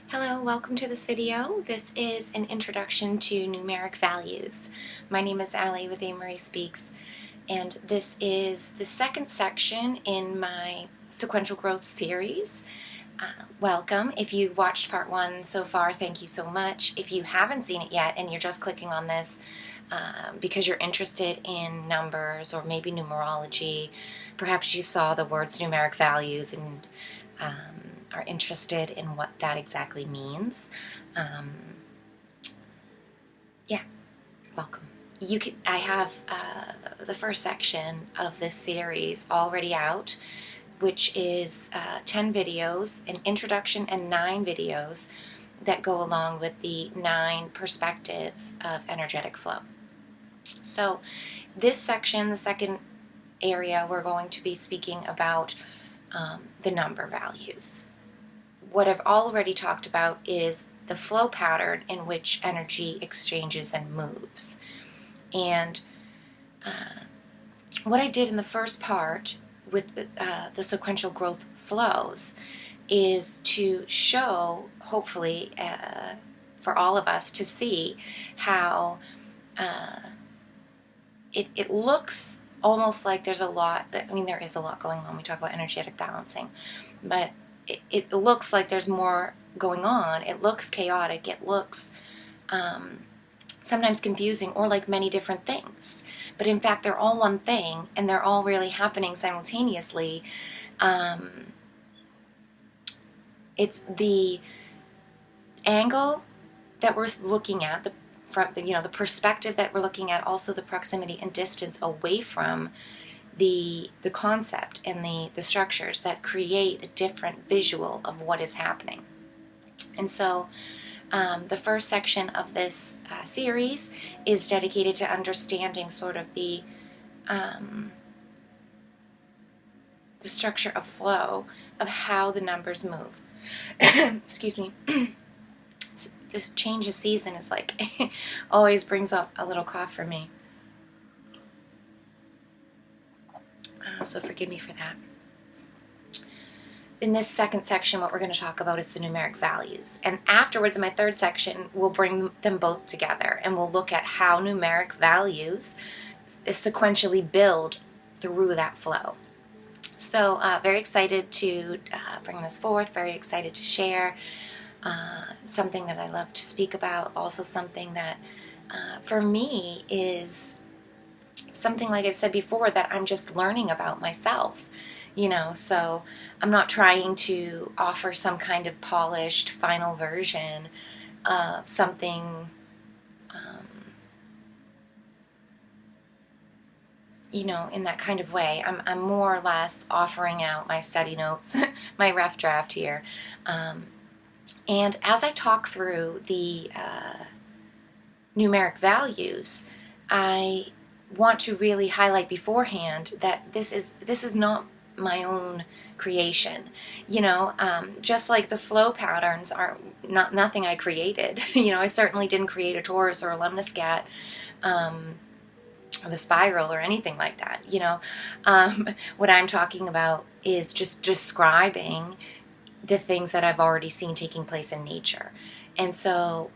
Hello, welcome to this video. This is an introduction to numeric values. My name is Allie with Marie Speaks, and this is the second section in my Sequential Growth Series. Welcome. If you watched part one so far, thank you so much. If you haven't seen it yet and you're just clicking on this because you're interested in numbers or maybe numerology, perhaps you saw the words numeric values and are interested in what that exactly means. Yeah, welcome. I have the first section of this series already out, which is 10 videos, an introduction, and 9 videos that go along with the 9 perspectives of energetic flow. So this section, the second area, we're going to be speaking about the number values. What I've already talked about is the flow pattern in which energy exchanges and moves. And what I did in the first part with the sequential growth flows is to show, hopefully, for all of us to see how it looks almost like there's a lot. I mean, there is a lot going on. We talk about energetic balancing, but it looks like there's more going on. It looks chaotic. It looks sometimes confusing, or like many different things. But in fact, they're all one thing, and they're all really happening simultaneously. It's the angle that we're looking at, the perspective that we're looking at, also the proximity and distance away from the concept and the structures that create a different visual of what is happening. And so the first section of this series is dedicated to understanding sort of the structure of flow of how the numbers move. Excuse me. This change of season is like always brings up a little cough for me. So forgive me for that. In this second section, what we're going to talk about is the numeric values. And afterwards, in my third section, we'll bring them both together and we'll look at how numeric values sequentially build through that flow. So very excited to bring this forth, very excited to share. Something that I love to speak about, also something that for me is something, like I've said before, that I'm just learning about myself, so I'm not trying to offer some kind of polished final version of something, in that kind of way. I'm more or less offering out my study notes, my rough draft here. And as I talk through the numeric values, I want to really highlight beforehand that this is not my own creation. Just like the flow patterns are nothing I created. I certainly didn't create a torus or a lemniscat, or the spiral or anything like that. What I'm talking about is just describing the things that I've already seen taking place in nature. And so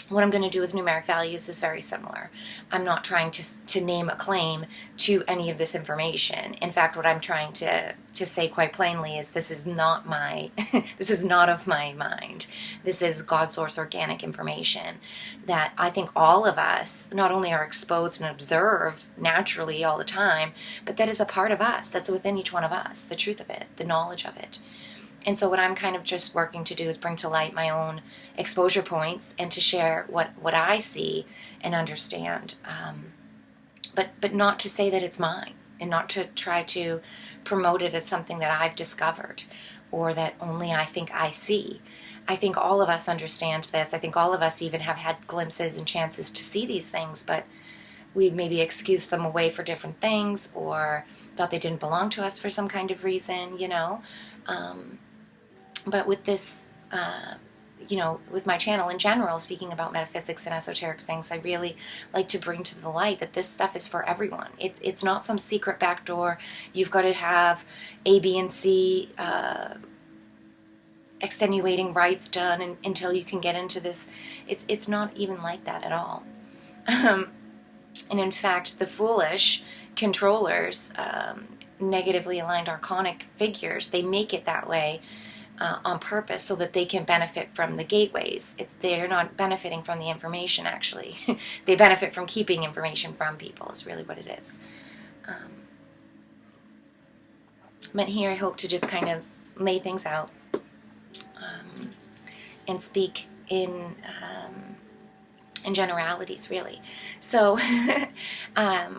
what I'm going to do with numeric values is very similar. I'm not trying to name a claim to any of this information. In fact, what I'm trying to say quite plainly is this is not this is not of my mind. This is God source organic information that I think all of us not only are exposed and observe naturally all the time, but that is a part of us, that's within each one of us, the truth of it, the knowledge of it. And so what I'm kind of just working to do is bring to light my own exposure points and to share what I see and understand, but not to say that it's mine, and not to try to promote it as something that I've discovered or that only I think I see. I think all of us understand this. I think all of us even have had glimpses and chances to see these things, but we maybe excused them away for different things or thought they didn't belong to us for some kind of reason, But with this, with my channel in general, speaking about metaphysics and esoteric things, I really like to bring to the light that this stuff is for everyone. It's not some secret back door. You've got to have A, B, and C extenuating rites done until you can get into this. It's not even like that at all. And in fact, the foolish controllers, negatively aligned archonic figures, they make it that way on purpose so that they can benefit from the gateways. They're not benefiting from the information, actually. They benefit from keeping information from people, is really what it is. But here I hope to just kind of lay things out and speak in generalities, really. So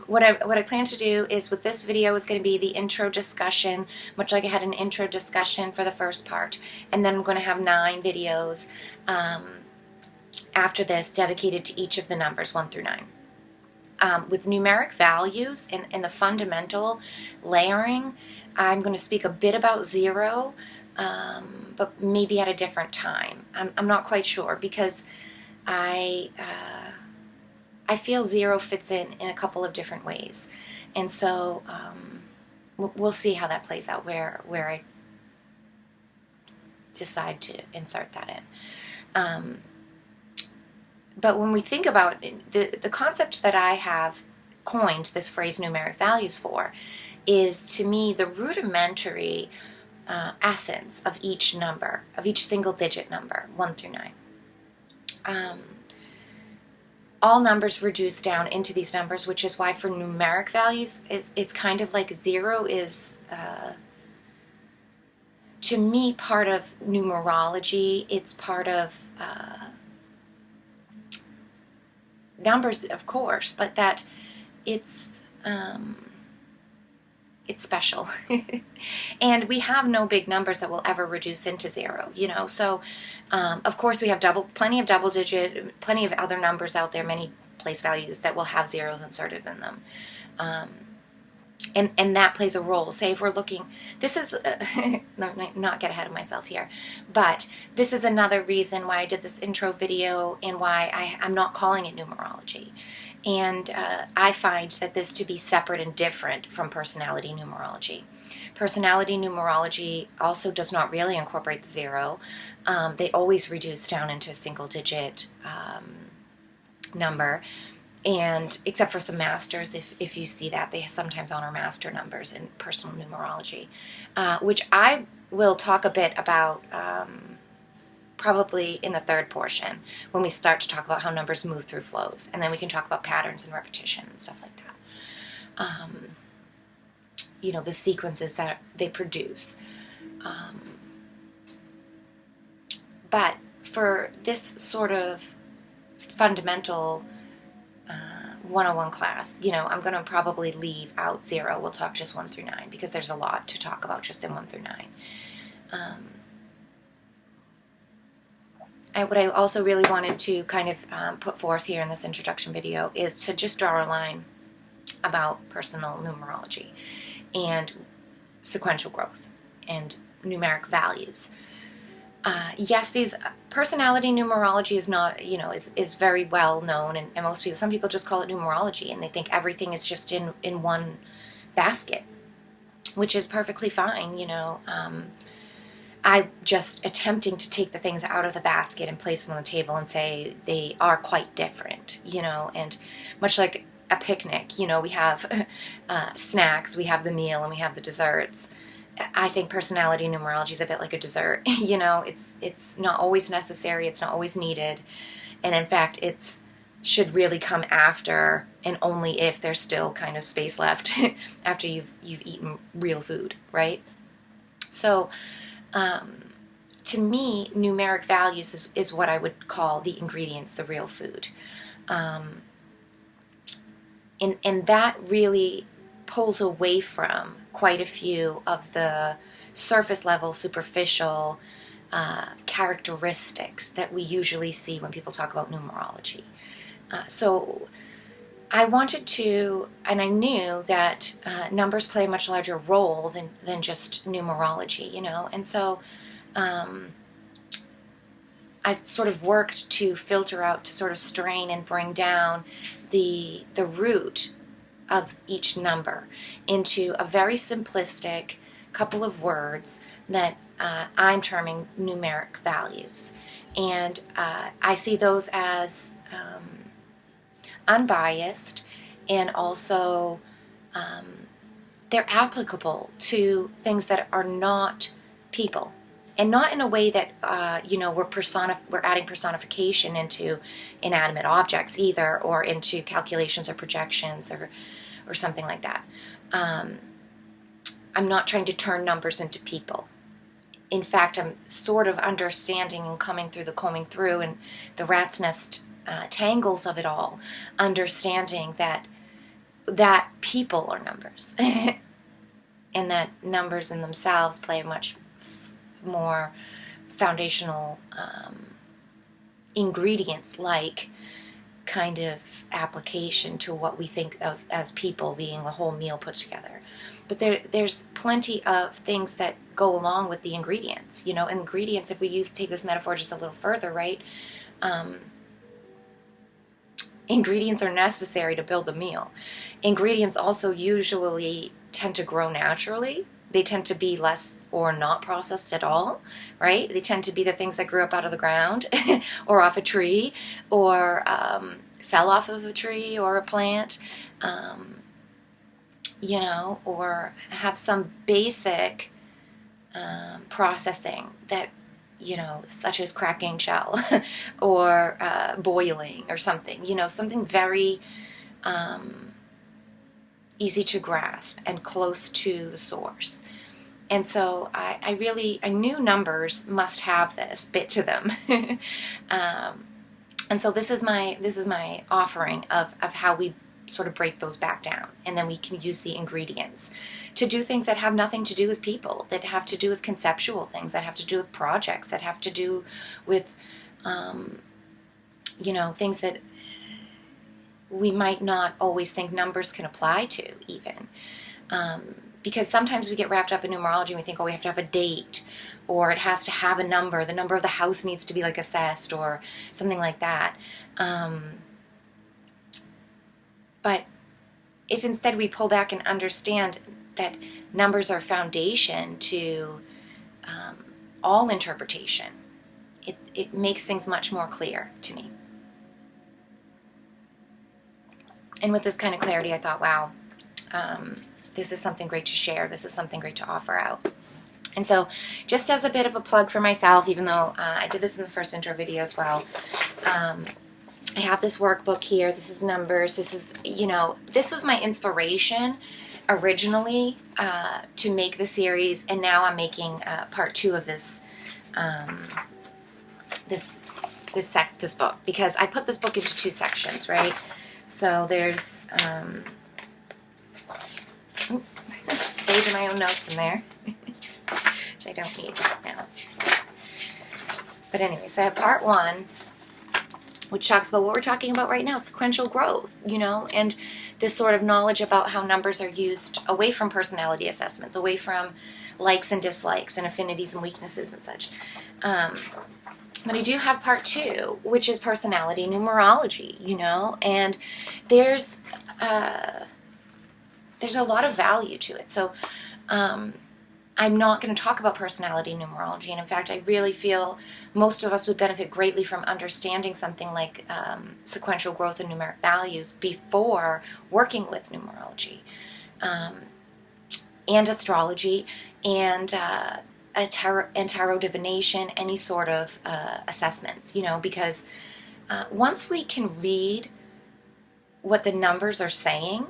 what I plan to do is, with this video, is going to be the intro discussion, much like I had an intro discussion for the first part, and then I'm going to have 9 videos after this dedicated to each of the numbers 1 through 9. With numeric values and the fundamental layering, I'm going to speak a bit about 0, but maybe at a different time. I'm not quite sure, because I feel 0 fits in a couple of different ways, and so we'll see how that plays out, where I decide to insert that in. But when we think about it, the concept that I have coined this phrase numeric values for is, to me, the rudimentary essence of each number, of each single digit number, 1 through 9. All numbers reduce down into these numbers, which is why for numeric values, it's kind of like 0 is, to me, part of numerology. It's part of numbers, of course, but that it's special. And we have no big numbers that will ever reduce into 0, you know. So of course we have plenty of double digit, plenty of other numbers out there, many place values that will have zeros inserted in them, and that plays a role. Say if we're looking, this is not get ahead of myself here, but this is another reason why I did this intro video and why I'm not calling it numerology. And I find that this to be separate and different from personality numerology. Personality numerology also does not really incorporate the 0. They always reduce down into a single digit number. And except for some masters, if you see that, they sometimes honor master numbers in personal numerology, which I will talk a bit about probably in the third portion, when we start to talk about how numbers move through flows, and then we can talk about patterns and repetition and stuff like that. You know, the sequences that they produce. But for this sort of fundamental 101 class, you know, I'm going to probably leave out 0. We'll talk just 1 through 9, because there's a lot to talk about just in 1 through 9. What I also really wanted to kind of put forth here in this introduction video is to just draw a line about personal numerology and sequential growth and numeric values. Yes, these personality numerology is not, you know, is very well known, and some people just call it numerology, and they think everything is just in one basket, which is perfectly fine, you know. I'm just attempting to take the things out of the basket and place them on the table and say they are quite different, you know. And much like a picnic, you know, we have snacks, we have the meal, and we have the desserts. I think personality numerology is a bit like a dessert. You know, it's not always necessary, it's not always needed, and in fact, it's should really come after, and only if there's still kind of space left after you've eaten real food, right? So, to me, numeric values is what I would call the ingredients, the real food, and that really pulls away from quite a few of the surface level, superficial characteristics that we usually see when people talk about numerology. So I wanted to, and I knew that numbers play a much larger role than just numerology, you know, and so I've sort of worked to filter out, to sort of strain and bring down the root of each number into a very simplistic couple of words that I'm terming numeric values. And I see those as unbiased, and also they're applicable to things that are not people, and not in a way that we're adding personification into inanimate objects either, or into calculations or projections or something like that. I'm not trying to turn numbers into people. In fact, I'm sort of understanding and combing through and the rat's nest tangles of it all, understanding that people are numbers and that numbers in themselves play a much more foundational ingredients like kind of application to what we think of as people being the whole meal put together. But there's plenty of things that go along with the ingredients. Ingredients, if we take this metaphor just a little further, right? Ingredients are necessary to build a meal. Ingredients also usually tend to grow naturally. They tend to be less or not processed at all, right? They tend to be the things that grew up out of the ground or off a tree, or fell off of a tree or a plant, or have some basic processing that, such as cracking shell or boiling or something, something very easy to grasp and close to the source. And so I knew numbers must have this bit to them. And so this is my offering of how we sort of break those back down, and then we can use the ingredients to do things that have nothing to do with people, that have to do with conceptual things, that have to do with projects, that have to do with things that we might not always think numbers can apply to, even because sometimes we get wrapped up in numerology and we think, oh, we have to have a date, or it has to have a number, the number of the house needs to be like assessed or something like that. But if instead we pull back and understand that numbers are foundation to all interpretation, it makes things much more clear to me. And with this kind of clarity, I thought, wow, this is something great to share. This is something great to offer out. And so just as a bit of a plug for myself, even though I did this in the first intro video as well, I have this workbook here. This is numbers. This is, this was my inspiration originally to make the series, and now I'm making part 2 of this this book, because I put this book into 2 sections, right? So there's page of my own notes in there, which I don't need right now. But anyway, so I have part 1, which talks about what we're talking about right now, sequential growth, and this sort of knowledge about how numbers are used away from personality assessments, away from likes and dislikes and affinities and weaknesses and such. But I do have part 2, which is personality numerology, and there's a lot of value to it. So I'm not going to talk about personality numerology, and in fact, I really feel most of us would benefit greatly from understanding something like sequential growth and numeric values before working with numerology and astrology and tarot divination, any sort of assessments, because once we can read what the numbers are saying,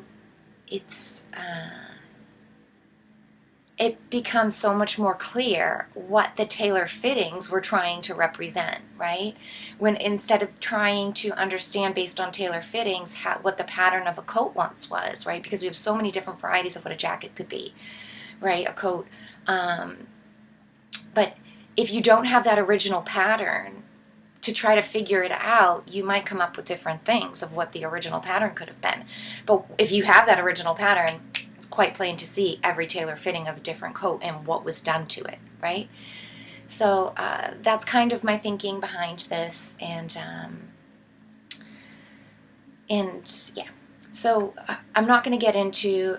it becomes so much more clear what the tailor fittings were trying to represent, right? When instead of trying to understand based on tailor fittings what the pattern of a coat once was, right? Because we have so many different varieties of what a jacket could be, right? A coat. But if you don't have that original pattern to try to figure it out, you might come up with different things of what the original pattern could have been. But if you have that original pattern, it's quite plain to see every tailor fitting of a different coat and what was done to it, right? So that's kind of my thinking behind this, and yeah. So I'm not going to get into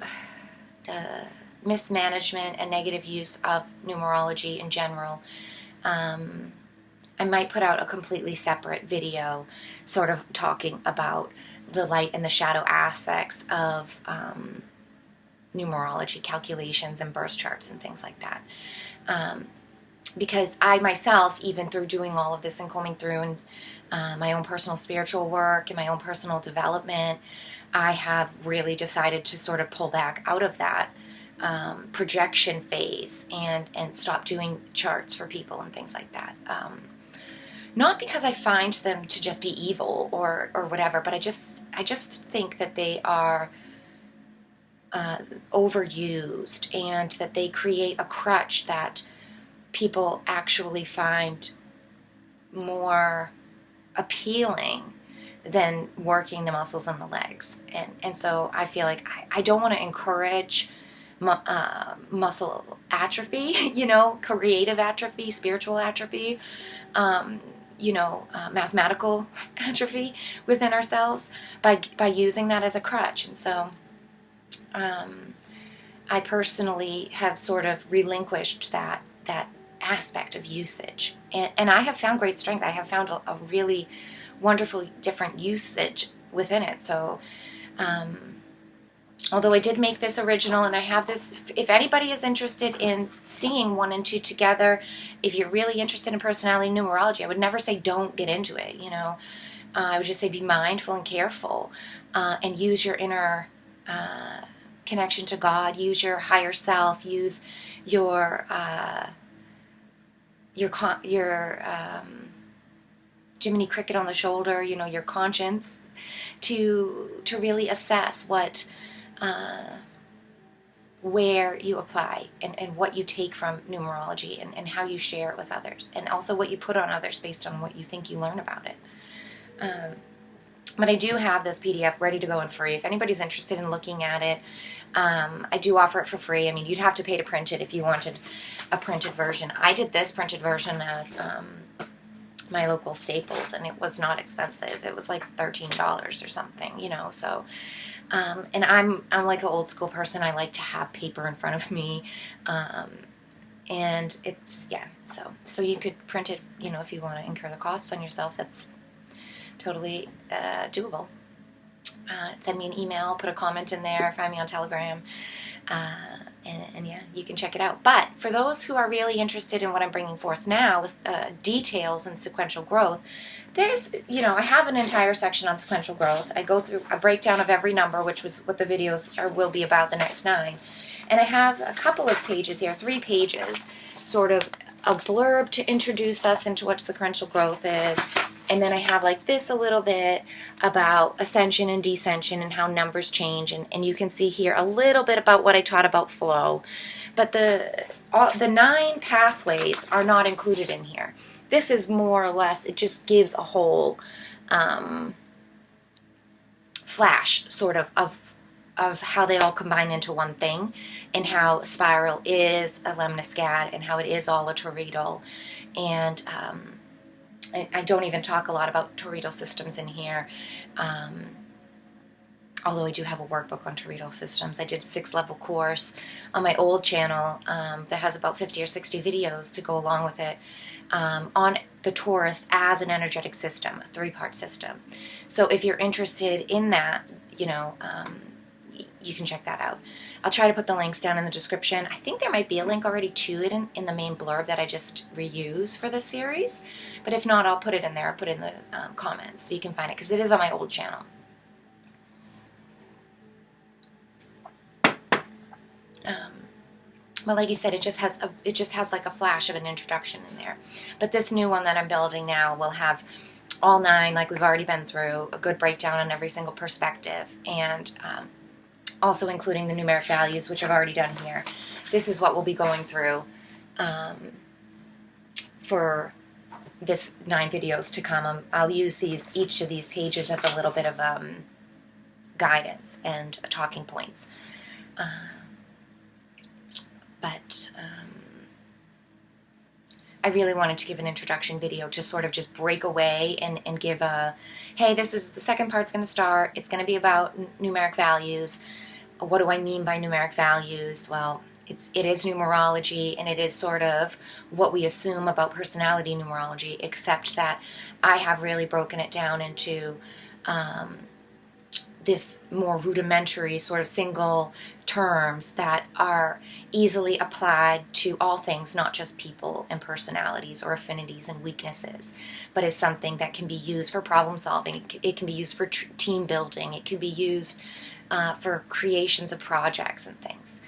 mismanagement and negative use of numerology in general, I might put out a completely separate video sort of talking about the light and the shadow aspects of numerology calculations and birth charts and things like that. Because I myself, even through doing all of this and combing through and my own personal spiritual work and my own personal development, I have really decided to sort of pull back out of that projection phase and stop doing charts for people and things like that. Not because I find them to just be evil or whatever, but I just think that they are overused, and that they create a crutch that people actually find more appealing than working the muscles and the legs. And so I feel like I don't want to encourage muscle atrophy, creative atrophy, spiritual atrophy, mathematical atrophy within ourselves by using that as a crutch. And so I personally have sort of relinquished that aspect of usage. And I have found great strength. I have found a really wonderful different usage within it. So although I did make this original, and I have this, if anybody is interested in seeing 1 and 2 together, if you're really interested in personality and numerology, I would never say don't get into it, I would just say be mindful and careful, and use your inner connection to God, use your higher self, use your Jiminy Cricket on the shoulder, your conscience, to really assess where you apply and what you take from numerology and how you share it with others, and also what you put on others based on what you think you learn about it. But I do have this PDF ready to go and free. If anybody's interested in looking at it, I do offer it for free. I mean, you'd have to pay to print it if you wanted a printed version. I did this printed version at my local Staples, and it was not expensive. It was like $13 or something, so and I'm like an old school person. I like to have paper in front of me, and it's so you could print it, if you want to incur the costs on yourself. That's totally doable. Send me an email, put a comment in there, find me on Telegram, and yeah, you can check it out. But for those who are really interested in what I'm bringing forth now with details and sequential growth, there's, I have an entire section on sequential growth. I go through a breakdown of every number, which was what the videos will be about, the next 9. And I have a couple of pages here, 3 pages, sort of a blurb to introduce us into what sequential growth is. And then I have like this a little bit about ascension and descension and how numbers change. And you can see here a little bit about what I taught about flow. But the 9 pathways are not included in here. This is more or less, it just gives a whole flash sort of how they all combine into one thing, and how spiral is a lemniscate and how it is all a toroidal. And I don't even talk a lot about toroidal systems in here, although I do have a workbook on toroidal systems. I did a 6-level course on my old channel that has about 50 or 60 videos to go along with it on the torus as an energetic system, a 3-part system. So if you're interested in that, you can check that out. I'll try to put the links down in the description. I think there might be a link already to it in the main blurb that I just reuse for this series. But if not, I'll put it in there. I'll put it in the comments so you can find it, because it is on my old channel. But like you said, it just has like a flash of an introduction in there. But this new one that I'm building now will have all 9, like we've already been through, a good breakdown on every single perspective, and also including the numeric values, which I've already done here. This is what we'll be going through for this 9 videos to come. I'll use each of these pages as a little bit of guidance and talking points. But I really wanted to give an introduction video to sort of just break away and give hey, this is the second part's going to start. It's going to be about numeric values. What do I mean by numeric values? Well, it is numerology, and it is sort of what we assume about personality numerology, except that I have really broken it down into this more rudimentary sort of single terms that are easily applied to all things, not just people and personalities or affinities and weaknesses, but is something that can be used for problem solving. It can be used for team building. It can be used for creations of projects and things.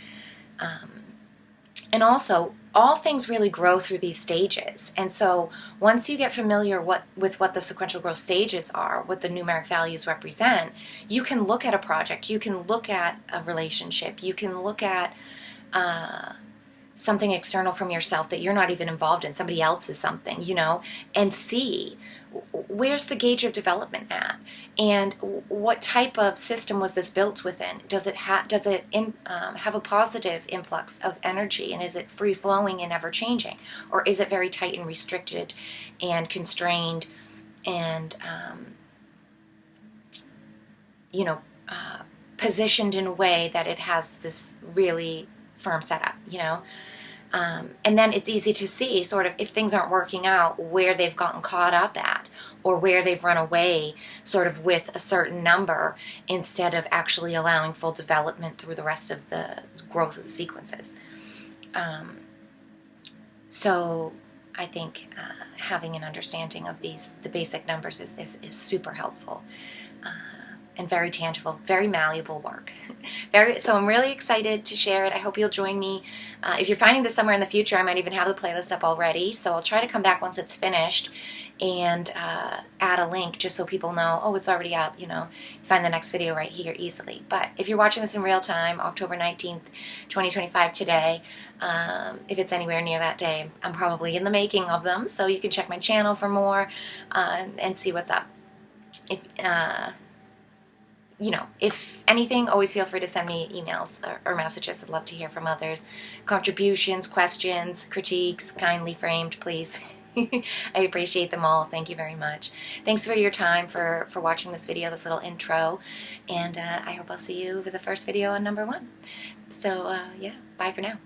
And also, all things really grow through these stages. And so once you get familiar with what the sequential growth stages are, what the numeric values represent, you can look at a project, you can look at a relationship, you can look at something external from yourself that you're not even involved in, somebody else's something, you know, and see where's the gauge of development at, and what type of system was this built within? Does it have a positive influx of energy, and is it free flowing and ever changing, or is it very tight and restricted and constrained and positioned in a way that it has this really firm setup, you know? And then it's easy to see sort of if things aren't working out where they've gotten caught up at, or where they've run away sort of with a certain number instead of actually allowing full development through the rest of the growth of the sequences. So I think having an understanding of the basic numbers is super helpful. And very tangible, very malleable work. So I'm really excited to share it. I hope you'll join me. If you're finding this somewhere in the future, I might even have the playlist up already. So I'll try to come back once it's finished and add a link just so people know, oh, it's already up, you know, find the next video right here easily. But if you're watching this in real time, October 19th, 2025 today, if it's anywhere near that day, I'm probably in the making of them. So you can check my channel for more and see what's up. If anything, always feel free to send me emails or messages. I'd love to hear from others. Contributions, questions, critiques, kindly framed, please. I appreciate them all. Thank you very much. Thanks for your time for watching this video, this little intro. And I hope I'll see you for the first video on number 1. So, yeah, bye for now.